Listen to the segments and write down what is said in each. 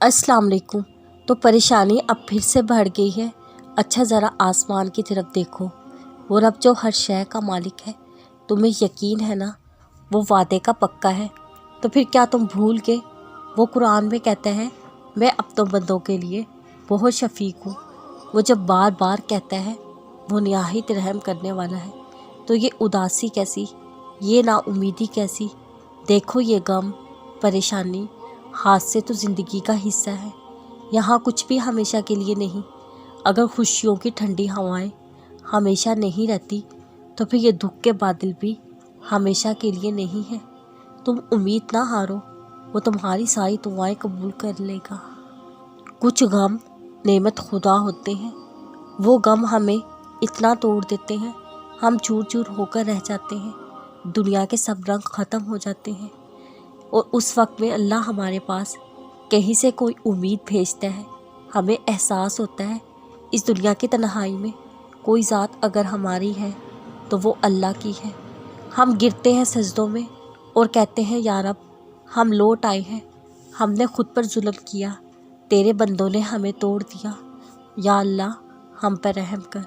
अस्सलाम वालेकुम। तो परेशानी अब फिर से बढ़ गई है। अच्छा ज़रा आसमान की तरफ देखो, वो रब जो हर शय का मालिक है, तुम्हें यकीन है ना वो वादे का पक्का है। तो फिर क्या तुम भूल गए? वो कुरान में कहता है मैं अपनों बंदों के लिए बहुत शफीक हूँ। वो जब बार बार कहता है वो निहायत रहम करने वाला है, तो ये उदासी कैसी, ये नाउमीदी कैसी? देखो ये गम, परेशानी, हादसे तो ज़िंदगी का हिस्सा है। यहाँ कुछ भी हमेशा के लिए नहीं। अगर खुशियों की ठंडी हवाएं हमेशा नहीं रहती, तो फिर ये दुख के बादल भी हमेशा के लिए नहीं है। तुम उम्मीद ना हारो, वो तुम्हारी सारी दुआएं कबूल कर लेगा। कुछ गम नेमत खुदा होते हैं, वो गम हमें इतना तोड़ देते हैं हम चूर चूर होकर रह जाते हैं। दुनिया के सब रंग ख़त्म हो जाते हैं और उस वक्त में अल्लाह हमारे पास कहीं से कोई उम्मीद भेजता है। हमें एहसास होता है इस दुनिया की तन्हाई में कोई ज़ात अगर हमारी है तो वो अल्लाह की है। हम गिरते हैं सजदों में और कहते हैं या रब हम लौट आए हैं, हमने खुद पर जुल्म किया, तेरे बंदों ने हमें तोड़ दिया, या अल्लाह हम पर रहम कर।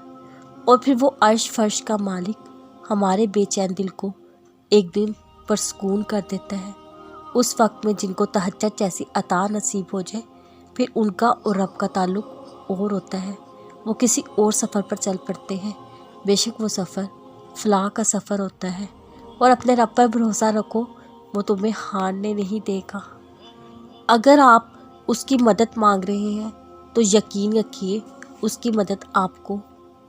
और फिर वो अर्श फर्श का मालिक हमारे बेचैन दिल को एक दिन परसकून कर देता है। उस वक्त में जिनको तहज्जुद जैसी अता नसीब हो जाए, फिर उनका और रब का ताल्लुक़ और होता है। वो किसी और सफ़र पर चल पड़ते हैं, बेशक वो सफ़र फलाह का सफ़र होता है। और अपने रब पर भरोसा रखो, वो तुम्हें हारने नहीं देगा। अगर आप उसकी मदद मांग रहे हैं तो यकीन रखिए उसकी मदद आपको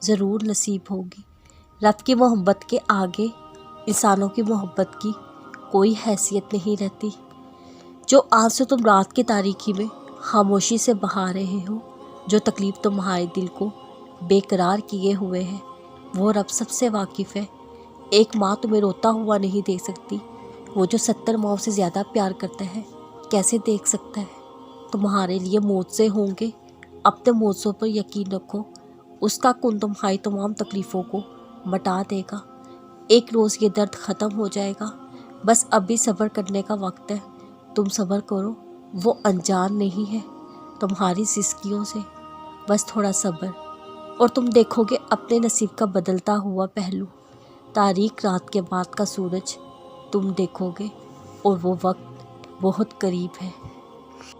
ज़रूर नसीब होगी। रब की मोहब्बत के आगे इंसानों की मोहब्बत की कोई हैसियत नहीं रहती। जो आंसू तुम रात की तारीकी में खामोशी से बहा रहे हो, जो तकलीफ़ तुम्हारे दिल को बेकरार किए हुए है, वो रब सबसे वाकिफ़ है। एक माँ तुम्हें रोता हुआ नहीं देख सकती, वो जो 70 माँओं से ज़्यादा प्यार करता है कैसे देख सकता है? तुम्हारे लिए मौजे होंगे, अपने मौजों पर यकीन रखो, उसका कुन तुम्हारी तमाम तकलीफ़ों को मिटा देगा। एक रोज़ ये दर्द ख़त्म हो जाएगा, बस अभी सब्र करने का वक्त है। तुम सब्र करो, वो अनजान नहीं है तुम्हारी सिसकियों से, बस थोड़ा सब्र और तुम देखोगे अपने नसीब का बदलता हुआ पहलू। तारीक रात के बाद का सूरज तुम देखोगे और वो वक्त बहुत करीब है।